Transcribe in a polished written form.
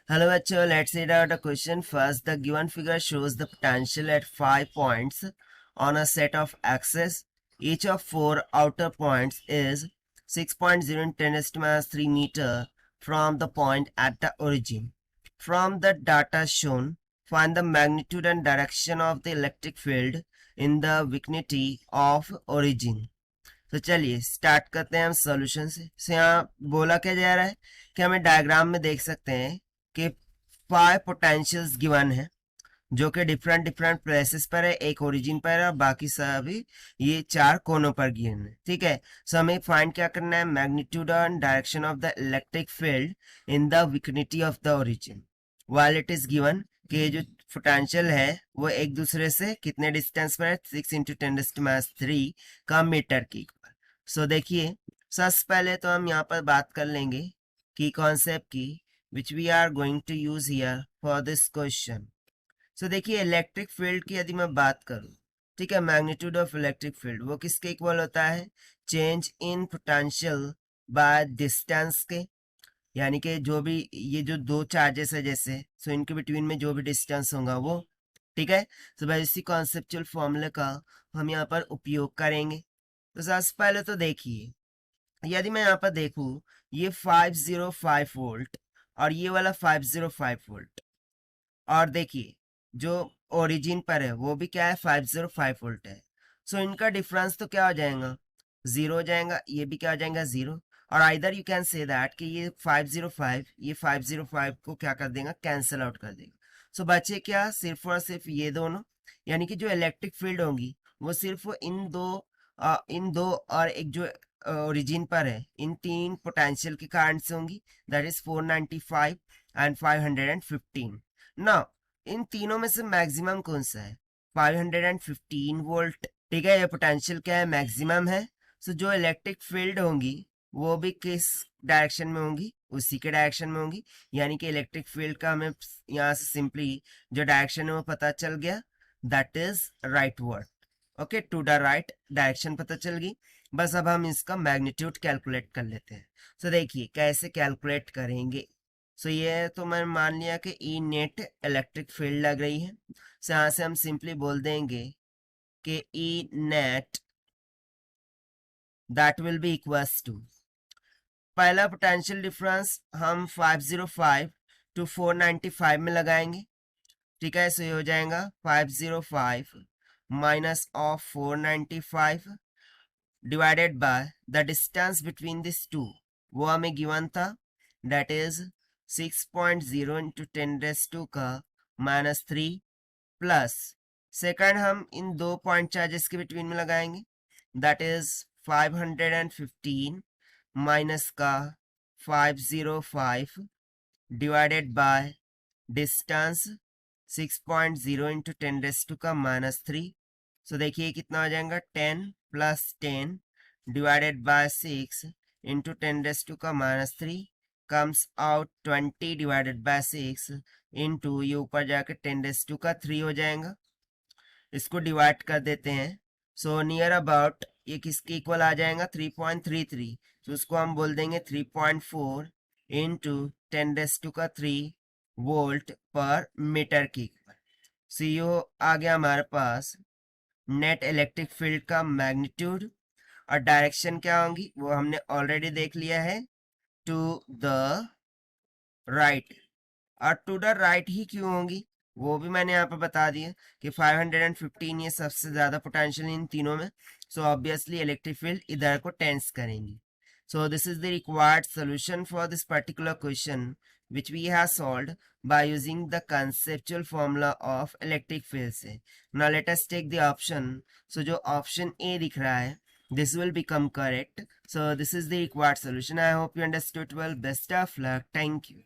Hello bachcho, let's read out a question first. The given figure shows the potential at 5 points on a set of axes. Each of 4 outer points is 6.0 in 10 raised to minus 3 meter from the point at the origin. From the data shown, find the magnitude and direction of the electric field in the vicinity of origin. तो चलिए start करते हैं हम solution से यहाँ बोला क्या जा रहा है कि हमें डायग्राम में देख सकते हैं कि 5 पोटेंशियल्स गिवन है जो कि डिफरेंट डिफरेंट प्लेसेस पर है, एक ओरिजिन पर है और बाकी सभी ये 4 कोनों पर गिवन है। ठीक है, सो हमें फाइंड क्या करना है, magnitude and direction of the electric field in the vicinity of the origin while it is given कि जो पोटेंशियल है वो एक दूसरे से कितने डिस्टेंस पर है, 6 इंटू 10⁻³ का मीटर की। सो देखिए सबसे पहले तो हम यहाँ पर बात कर लेंगे की कॉन्सेप्ट की which we are going to use here for this question. So देखिए इलेक्ट्रिक फील्ड की यदि मैं बात करूं, ठीक है, मैग्नीट्यूड ऑफ इलेक्ट्रिक फील्ड वो किसके इक्वल होता है, change in potential by distance के, यानी कि जो भी ये जो दो चार्जेस है जैसे, सो इनके बिटवीन में जो भी डिस्टेंस होगा वो, ठीक है। सो भाई इसी कॉन्सेप्चुअल फॉर्मूले का हम यहाँ पर उपयोग करेंगे। तो सबसे पहले तो देखिए यदि मैं यहाँ पर देखूं ये 505 वोल्ट और ये वाला 505 वोल्ट, और देखिए जो ओरिजिन पर है वो भी क्या है 505 वोल्ट है। सो इनका डिफरेंस तो क्या हो जाएगा, जीरो हो जाएगा, ये भी क्या हो जाएगा जीरो। और either you can say that कि ये 505 ये 505 को क्या कर देगा, कैंसिल आउट कर देगा। सो बचे क्या, सिर्फ और सिर्फ ये दोनों, यानी कि जो इलेक्ट्रिक फील्ड होंगी वो सिर्फ इन दो और एक जो ओरिजिन पर है इन तीन पोटेंशियल के कारण से होंगी, दैट इज 495 एंड 515। ना इन तीनों में से मैक्सिमम कौन सा है, 515 वोल्ट। ठीक है, ये पोटेंशियल क्या है, मैक्सिमम है। सो जो इलेक्ट्रिक फील्ड होंगी वो भी किस डायरेक्शन में होंगी, उसी के डायरेक्शन में होंगी। यानी कि इलेक्ट्रिक फील्ड का हमें यहाँ से सिंपली जो डायरेक्शन है वो पता चल गया, that is right word. Okay, to the right direction पता चल गई। बस अब हम इसका मैग्नीट्यूड कैलकुलेट कर लेते हैं। सो देखिए कैसे कैलकुलेट करेंगे। सो ये तो मैंने मान लिया कि ई नेट इलेक्ट्रिक फील्ड लग रही है। सो यहाँ से हम सिंपली बोल देंगे कि E net that will be equals to, पहला पोटेंशियल डिफरेंस हम 505 टू 495 में लगाएंगे। ठीक है, सो ये हो जाएगा 505 minus of 495 divided by the distance between this two, वो हमें गिवन था, दैट इज 6.0 इंटू 10⁻² का -3 प्लस सेकंड हम इन दो पॉइंट चार्जेस के बिटवीन में लगाएंगे, दैट इज 515 माइनस का 505 डिवाइडेड बाय डिस्टेंस 6.0 इंटू 10⁻² का -3। सो देखिए कितना हो जाएगा, 10 प्लस 10 डिवाइडेड बाय 6 इंटू 10⁻² का -3 comes out 20 divided by 6 into ये ऊपर जाकर 10⁻² का 3 हो जाएगा। इसको डिवाइड कर देते हैं। सो नियर अबाउट ये किसके इक्वल आ जाएगा, 3.33। तो उसको हम बोल देंगे 3.4 इंटू 10⁻² का 3 वोल्ट पर मीटर की। सीओ आ गया हमारे पास नेट इलेक्ट्रिक फील्ड का मैग्नीट्यूड, और डायरेक्शन क्या होंगी वो हमने ऑलरेडी देख लिया है, टू द राइट। और टू द राइट ही क्यों होंगी वो भी मैंने यहाँ पर बता दिया कि 515 ये सबसे ज्यादा पोटेंशियल इन तीनों में, सो ऑब्वियसली इलेक्ट्रिक फील्ड इधर को टेंस करेंगी। So this is the required solution for this particular question which we have solved by using the conceptual formula of electric field से। Now let us take the option. So जो option A दिख रहा है this will become correct. So this is the required solution. I hope you understood well. Best of luck. Thank you.